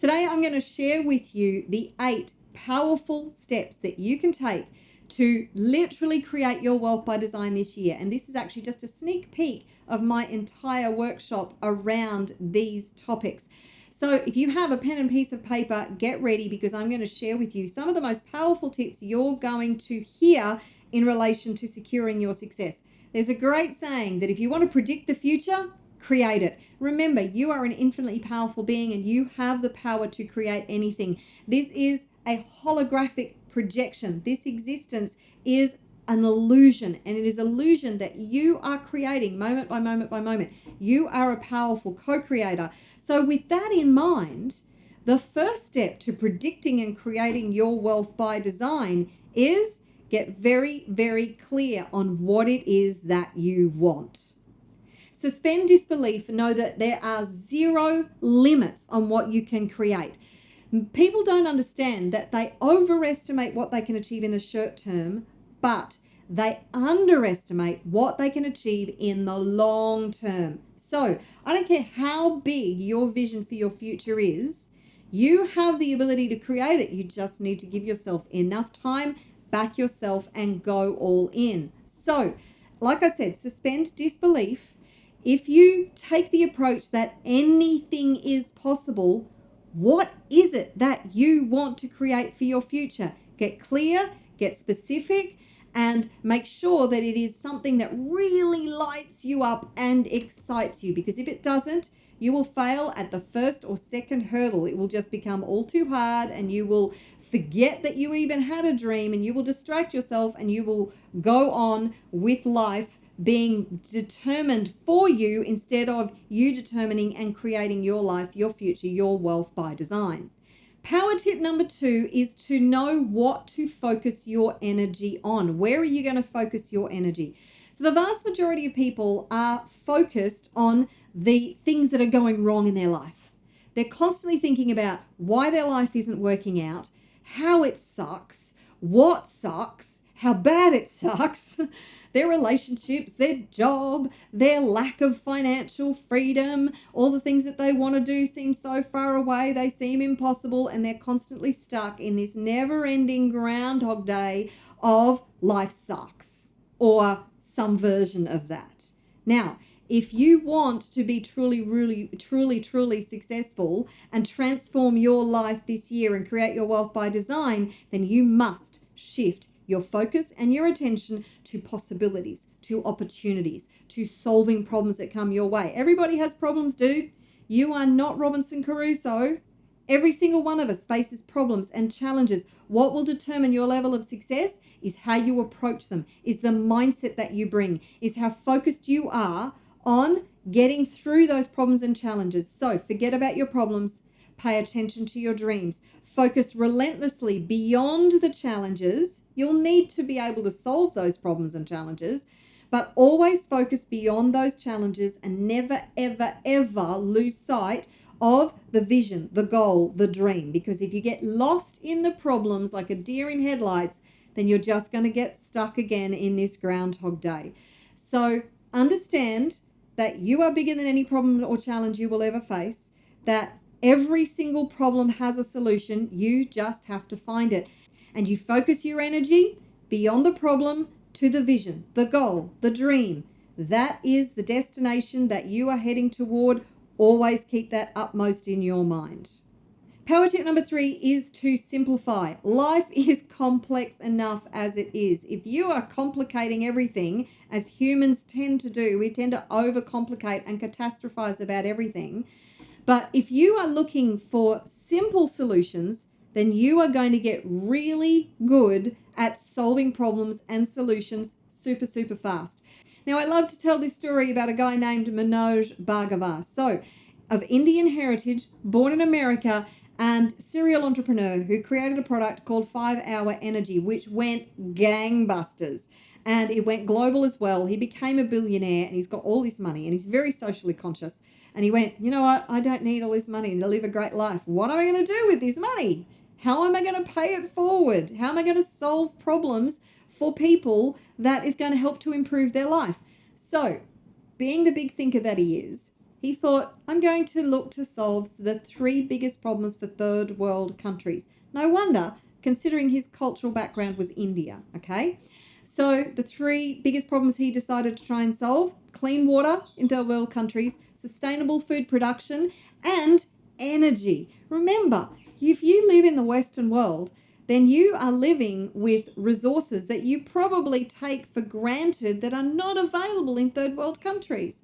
Today, I'm going to share with you the 8 powerful steps that you can take to literally create your wealth by design this year. And this is actually just a sneak peek of my entire workshop around these topics. So if you have a pen and piece of paper, get ready, because I'm going to share with you some of the most powerful tips you're going to hear in relation to securing your success. There's a great saying that if you want to predict the future, create it. Remember, you are an infinitely powerful being and you have the power to create anything. This is a holographic projection. This existence is an illusion, and it is an illusion that you are creating moment by moment by moment. You are a powerful co-creator. So with that in mind, the first step to predicting and creating your wealth by design is get very, very clear on what it is that you want. Suspend disbelief. Know that there are zero limits on what you can create. People don't understand that they overestimate what they can achieve in the short term, but they underestimate what they can achieve in the long term. So I don't care how big your vision for your future is, you have the ability to create it. You just need to give yourself enough time, back yourself, and go all in. So, like I said, suspend disbelief. If you take the approach that anything is possible, what is it that you want to create for your future? Get clear, get specific, and make sure that it is something that really lights you up and excites you. Because if it doesn't, you will fail at the first or second hurdle. It will just become all too hard, and you will forget that you even had a dream, and you will distract yourself, and you will go on with life being determined for you instead of you determining and creating your life, your future, your wealth by design. Power tip number 2 is to know what to focus your energy on. Where are you going to focus your energy? So the vast majority of people are focused on the things that are going wrong in their life. They're constantly thinking about why their life isn't working out, how it sucks, what sucks, how bad it sucks, their relationships, their job, their lack of financial freedom, all the things that they want to do seem so far away, they seem impossible, and they're constantly stuck in this never-ending Groundhog Day of life sucks, or some version of that. Now, if you want to be truly successful and transform your life this year and create your wealth by design, then you must shift your focus and your attention to possibilities, to opportunities, to solving problems that come your way. Everybody has problems, dude. You are not Robinson Crusoe. Every single one of us faces problems and challenges. What will determine your level of success is how you approach them, is the mindset that you bring, is how focused you are on getting through those problems and challenges. So forget about your problems. Pay attention to your dreams. Focus relentlessly beyond the challenges. You'll need to be able to solve those problems and challenges, but always focus beyond those challenges and never, ever, ever lose sight of the vision, the goal, the dream. Because if you get lost in the problems like a deer in headlights, then you're just going to get stuck again in this Groundhog Day. So understand that you are bigger than any problem or challenge you will ever face, that every single problem has a solution. You just have to find it. And you focus your energy beyond the problem to the vision, the goal, the dream. That is the destination that you are heading toward. Always keep that upmost in your mind. Power tip number 3 is to simplify. Life is complex enough as it is. If you are complicating everything, as humans tend to do, we tend to overcomplicate and catastrophize about everything. But if you are looking for simple solutions, then you are going to get really good at solving problems and solutions super fast. Now, I love to tell this story about a guy named Manoj Bhargava. So, of Indian heritage, born in America, and serial entrepreneur who created a product called 5 Hour Energy, which went gangbusters. And it went global as well. He became a billionaire, and he's got all this money, and he's very socially conscious. And he went, you know what? I don't need all this money to live a great life. What am I going to do with this money? How am I going to pay it forward? How am I going to solve problems for people that is going to help to improve their life? So, being the big thinker that he is, He thought, I'm going to look to solve the 3 biggest problems for third world countries. No wonder, considering his cultural background was India, okay? So the 3 biggest problems he decided to try and solve: clean water in third world countries, sustainable food production, and energy. Remember, if you live in the Western world, then you are living with resources that you probably take for granted that are not available in third world countries.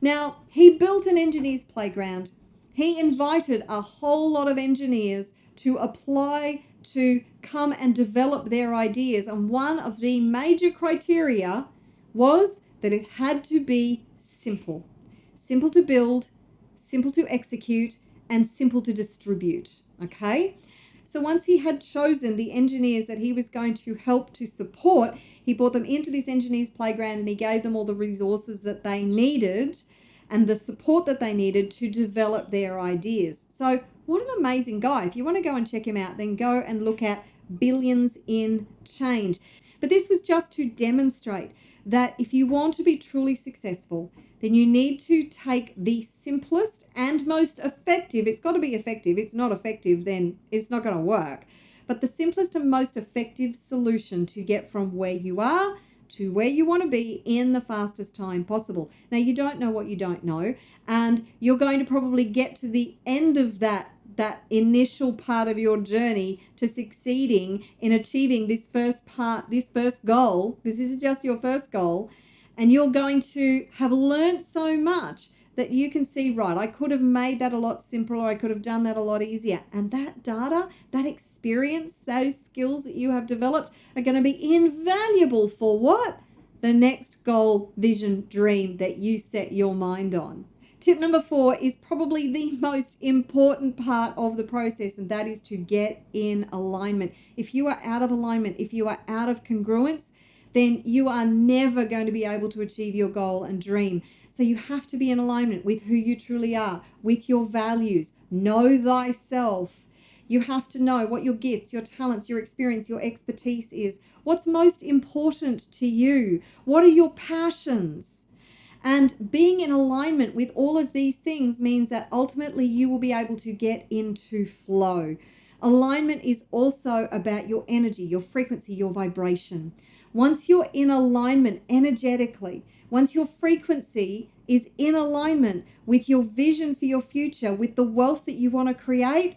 Now, he built an engineer's playground. He invited a whole lot of engineers to apply to come and develop their ideas. And one of the major criteria was that it had to be simple. Simple to build, simple to execute, and simple to distribute. Okay? So once he had chosen the engineers that he was going to help to support, he brought them into this engineer's playground and he gave them all the resources that they needed and the support that they needed to develop their ideas. So what an amazing guy. If you want to go and check him out, then go and look at Billions in Change. But this was just to demonstrate that if you want to be truly successful, then you need to take the simplest and most effective. It's got to be effective. It's not effective, then it's not going to work. But the simplest and most effective solution to get from where you are to where you want to be in the fastest time possible. Now, you don't know what you don't know, and you're going to probably get to the end of that initial part of your journey to succeeding in achieving this first goal. This is just your first goal. And you're going to have learned so much that you can see, right, I could have made that a lot simpler, or I could have done that a lot easier. And that data, that experience, those skills that you have developed are going to be invaluable for what? The next goal, vision, dream that you set your mind on. Tip number 4 is probably the most important part of the process, and that is to get in alignment. If you are out of alignment, if you are out of congruence, then you are never going to be able to achieve your goal and dream. So you have to be in alignment with who you truly are, with your values. Know thyself. You have to know what your gifts, your talents, your experience, your expertise is. What's most important to you? What are your passions? And being in alignment with all of these things means that ultimately you will be able to get into flow. Alignment is also about your energy, your frequency, your vibration. Once you're in alignment energetically, once your frequency is in alignment with your vision for your future, with the wealth that you want to create,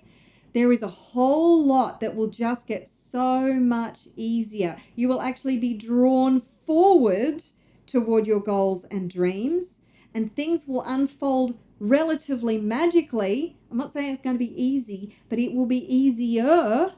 there is a whole lot that will just get so much easier. You will actually be drawn forward toward your goals and dreams, and things will unfold relatively magically. I'm not saying it's going to be easy, but it will be easier.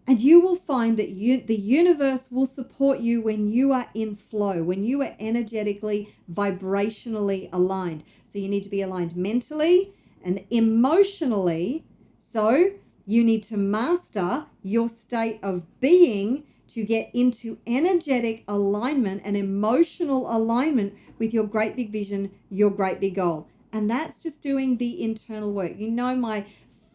And you will find that the universe will support you when you are in flow, when you are energetically, vibrationally aligned. So you need to be aligned mentally and emotionally. So you need to master your state of being to get into energetic alignment and emotional alignment with your great big vision, your great big goal. And that's just doing the internal work. You know, my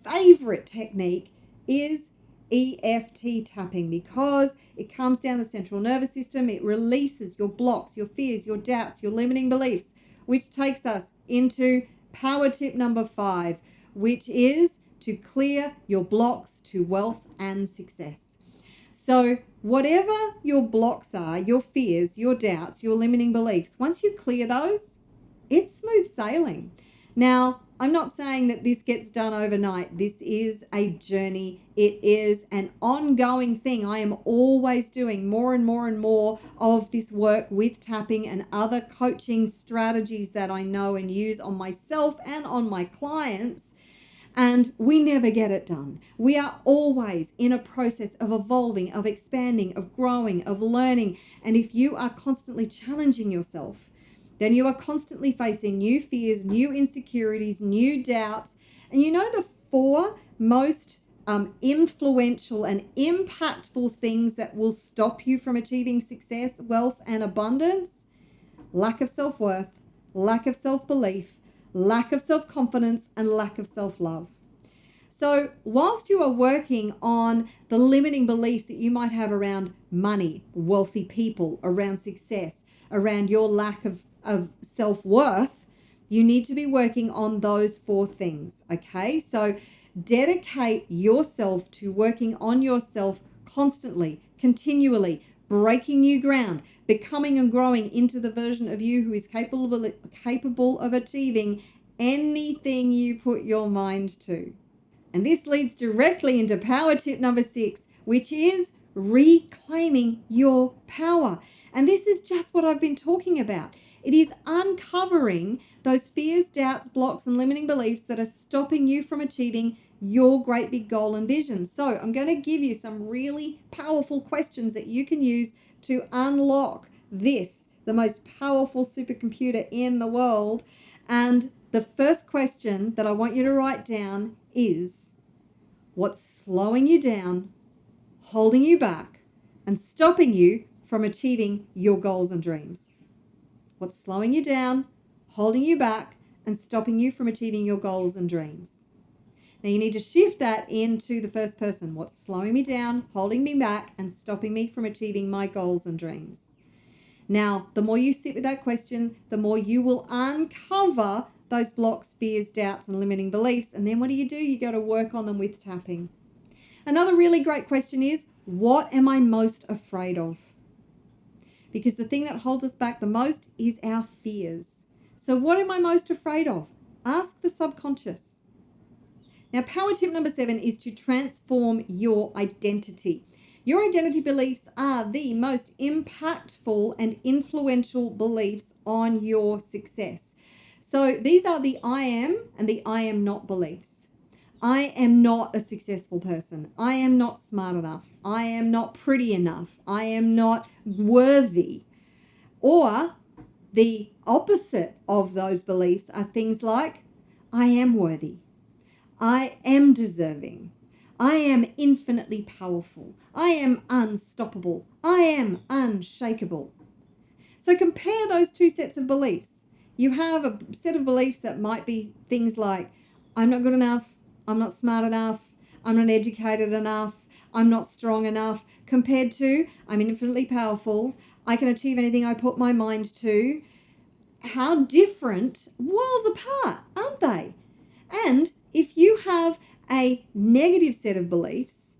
favorite technique is EFT tapping, because it comes down the central nervous system. It releases your blocks, your fears, your doubts, your limiting beliefs, which takes us into power tip number 5, which is to clear your blocks to wealth and success. So whatever your blocks are, your fears, your doubts, your limiting beliefs, once you clear those, it's smooth sailing. Now, I'm not saying that this gets done overnight. This is a journey. It is an ongoing thing. I am always doing more and more and more of this work with tapping and other coaching strategies that I know and use on myself and on my clients. And we never get it done. We are always in a process of evolving, of expanding, of growing, of learning. And if you are constantly challenging yourself, then you are constantly facing new fears, new insecurities, new doubts. And you know the 4 most influential and impactful things that will stop you from achieving success, wealth, and abundance? Lack of self-worth, lack of self-belief, lack of self-confidence, and lack of self-love. So whilst you are working on the limiting beliefs that you might have around money, wealthy people, around success, around your lack of self-worth, you need to be working on those 4 things, okay? So dedicate yourself to working on yourself constantly, continually, breaking new ground, becoming and growing into the version of you who is capable of achieving anything you put your mind to. And this leads directly into power tip number 6, which is reclaiming your power. And this is just what I've been talking about. It is uncovering those fears, doubts, blocks, and limiting beliefs that are stopping you from achieving your great big goal and vision. So I'm going to give you some really powerful questions that you can use to unlock this, the most powerful supercomputer in the world. And the first question that I want you to write down is, what's slowing you down, holding you back, and stopping you from achieving your goals and dreams? What's slowing you down, holding you back, and stopping you from achieving your goals and dreams? Now you need to shift that into the first person. What's slowing me down, holding me back, and stopping me from achieving my goals and dreams? Now, the more you sit with that question, the more you will uncover those blocks, fears, doubts, and limiting beliefs. And then what do? You go to work on them with tapping. Another really great question is, what am I most afraid of? Because the thing that holds us back the most is our fears. So what am I most afraid of? Ask the subconscious. Now, power tip number 7 is to transform your identity. Your identity beliefs are the most impactful and influential beliefs on your success. So these are the I am and the I am not beliefs. I am not a successful person. I am not smart enough. I am not pretty enough. I am not worthy. Or the opposite of those beliefs are things like, I am worthy. I am deserving. I am infinitely powerful. I am unstoppable. I am unshakable. So compare those 2 sets of beliefs. You have a set of beliefs that might be things like, I'm not good enough. I'm not smart enough. I'm not educated enough. I'm not strong enough, compared to, I'm infinitely powerful. I can achieve anything I put my mind to. How different, worlds apart, aren't they? And if you have a negative set of beliefs,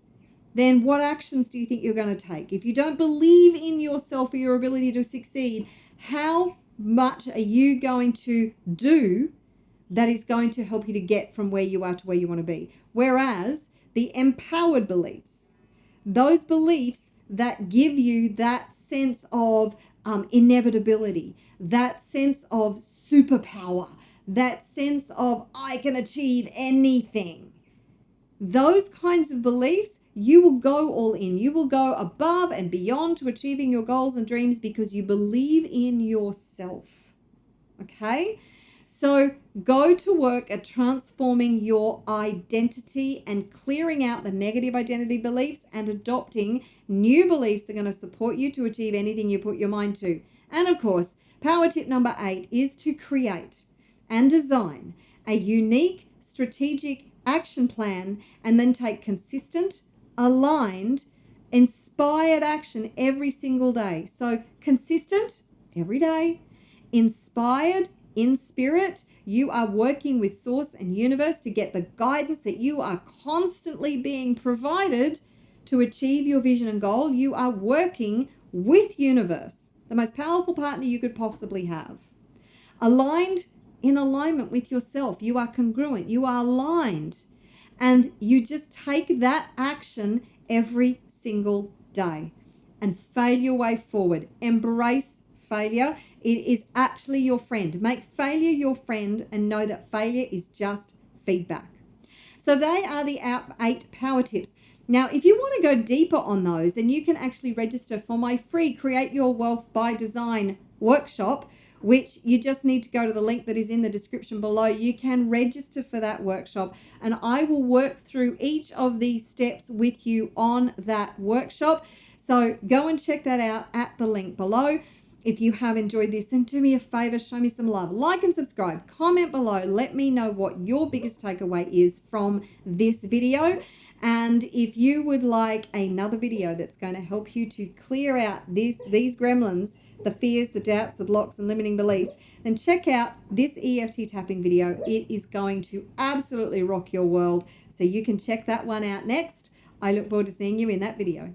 then what actions do you think you're going to take? If you don't believe in yourself or your ability to succeed, how much are you going to do that is going to help you to get from where you are to where you want to be? Whereas the empowered beliefs, those beliefs that give you that sense of inevitability, that sense of superpower, that sense of I can achieve anything, those kinds of beliefs, you will go all in. You will go above and beyond to achieving your goals and dreams because you believe in yourself. Okay? So go to work at transforming your identity and clearing out the negative identity beliefs and adopting new beliefs that are going to support you to achieve anything you put your mind to. And of course, power tip number 8 is to create and design a unique strategic action plan and then take consistent, aligned, inspired action every single day. So consistent every day, inspired in spirit. You are working with source and universe to get the guidance that you are constantly being provided to achieve your vision and goal. You are working with universe, the most powerful partner you could possibly have. Aligned, in alignment with yourself. You are congruent. You are aligned. And you just take that action every single day and fail your way forward. Embrace failure. It is actually your friend. Make failure your friend and know that failure is just feedback. So they are the 8 power tips. Now, if you want to go deeper on those, then you can actually register for my free Create Your Wealth by Design workshop, which you just need to go to the link that is in the description below. You can register for that workshop and I will work through each of these steps with you on that workshop. So go and check that out at the link below. If you have enjoyed this, then do me a favor, show me some love. Like and subscribe, comment below, let me know what your biggest takeaway is from this video. And if you would like another video that's going to help you to clear out these gremlins the fears, the doubts, the blocks, and limiting beliefs, then check out this EFT tapping video. It is going to absolutely rock your world. So you can check that one out next. I look forward to seeing you in that video.